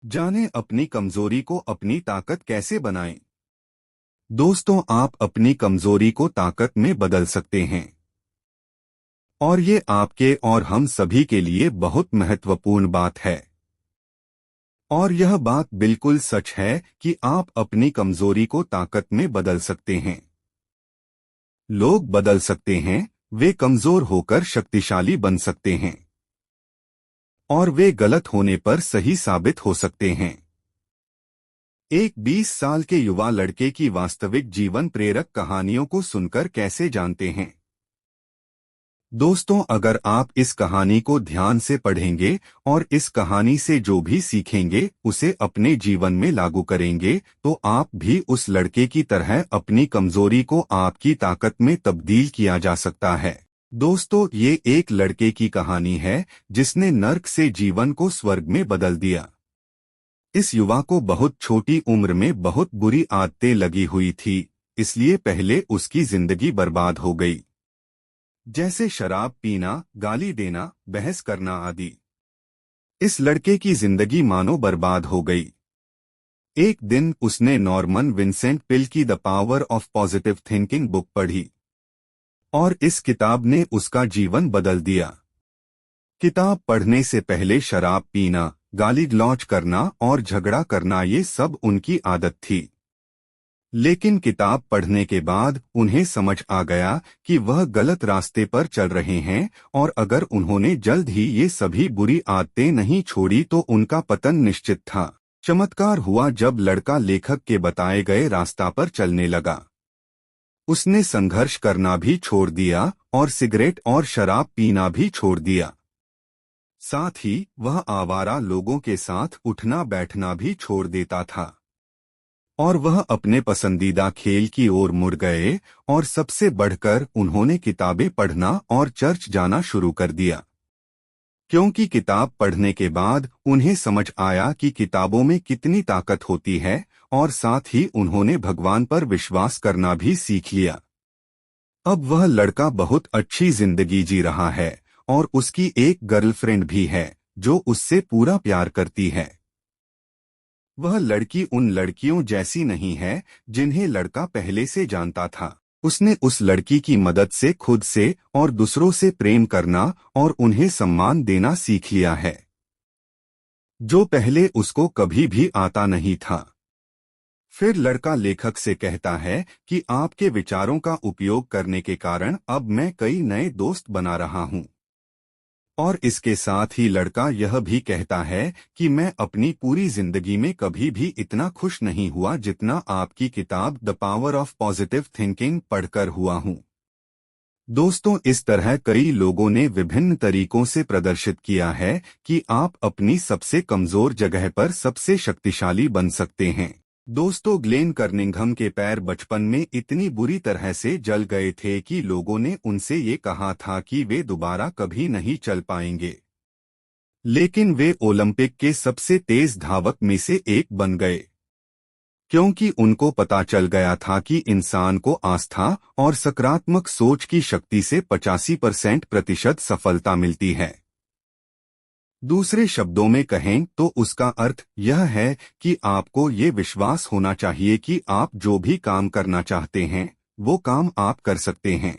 जानें अपनी कमजोरी को अपनी ताकत कैसे बनाएं। दोस्तों, आप अपनी कमजोरी को ताकत में बदल सकते हैं और ये आपके और हम सभी के लिए बहुत महत्वपूर्ण बात है। और यह बात बिल्कुल सच है कि आप अपनी कमजोरी को ताकत में बदल सकते हैं। लोग बदल सकते हैं, वे कमजोर होकर शक्तिशाली बन सकते हैं और वे गलत होने पर सही साबित हो सकते हैं। एक 20 साल के युवा लड़के की वास्तविक जीवन प्रेरक कहानियों को सुनकर कैसे जानते हैं। दोस्तों, अगर आप इस कहानी को ध्यान से पढ़ेंगे और इस कहानी से जो भी सीखेंगे उसे अपने जीवन में लागू करेंगे तो आप भी उस लड़के की तरह अपनी कमजोरी को आपकी ताकत में तब्दील किया जा सकता है। दोस्तों, ये एक लड़के की कहानी है जिसने नर्क से जीवन को स्वर्ग में बदल दिया। इस युवा को बहुत छोटी उम्र में बहुत बुरी आदतें लगी हुई थी, इसलिए पहले उसकी जिंदगी बर्बाद हो गई, जैसे शराब पीना, गाली देना, बहस करना आदि। इस लड़के की जिंदगी मानो बर्बाद हो गई। एक दिन उसने नॉर्मन विंसेंट पिल की the power of positive thinking book पढ़ी और इस किताब ने उसका जीवन बदल दिया। किताब पढ़ने से पहले शराब पीना, गाली गलौज करना और झगड़ा करना ये सब उनकी आदत थी, लेकिन किताब पढ़ने के बाद उन्हें समझ आ गया कि वह गलत रास्ते पर चल रहे हैं और अगर उन्होंने जल्द ही ये सभी बुरी आदतें नहीं छोड़ी तो उनका पतन निश्चित था। चमत्कार हुआ जब लड़का लेखक के बताए गए रास्ता पर चलने लगा। उसने संघर्ष करना भी छोड़ दिया और सिगरेट और शराब पीना भी छोड़ दिया। साथ ही वह आवारा लोगों के साथ उठना बैठना भी छोड़ देता था और वह अपने पसंदीदा खेल की ओर मुड़ गए और सबसे बढ़कर उन्होंने किताबें पढ़ना और चर्च जाना शुरू कर दिया, क्योंकि किताब पढ़ने के बाद उन्हें समझ आया कि किताबों में कितनी ताकत होती है और साथ ही उन्होंने भगवान पर विश्वास करना भी सीख लिया। अब वह लड़का बहुत अच्छी जिंदगी जी रहा है और उसकी एक गर्लफ्रेंड भी है जो उससे पूरा प्यार करती है। वह लड़की उन लड़कियों जैसी नहीं है जिन्हें लड़का पहले से जानता था। उसने उस लड़की की मदद से खुद से और दूसरों से प्रेम करना और उन्हें सम्मान देना सीख लिया है, जो पहले उसको कभी भी आता नहीं था। फिर लड़का लेखक से कहता है कि आपके विचारों का उपयोग करने के कारण अब मैं कई नए दोस्त बना रहा हूँ। और इसके साथ ही लड़का यह भी कहता है कि मैं अपनी पूरी जिंदगी में कभी भी इतना खुश नहीं हुआ जितना आपकी किताब the power of positive thinking पढ़कर हुआ हूँ। दोस्तों, इस तरह कई लोगों ने विभिन्न तरीकों से प्रदर्शित किया है कि आप अपनी सबसे कमजोर जगह पर सबसे शक्तिशाली बन सकते हैं। दोस्तों, ग्लेन कर्निंघम के पैर बचपन में इतनी बुरी तरह से जल गए थे कि लोगों ने उनसे ये कहा था कि वे दोबारा कभी नहीं चल पाएंगे, लेकिन वे ओलंपिक के सबसे तेज धावक में से एक बन गए, क्योंकि उनको पता चल गया था कि इंसान को आस्था और सकारात्मक सोच की शक्ति से 85% सफलता मिलती है। दूसरे शब्दों में कहें तो उसका अर्थ यह है कि आपको ये विश्वास होना चाहिए कि आप जो भी काम करना चाहते हैं वो काम आप कर सकते हैं।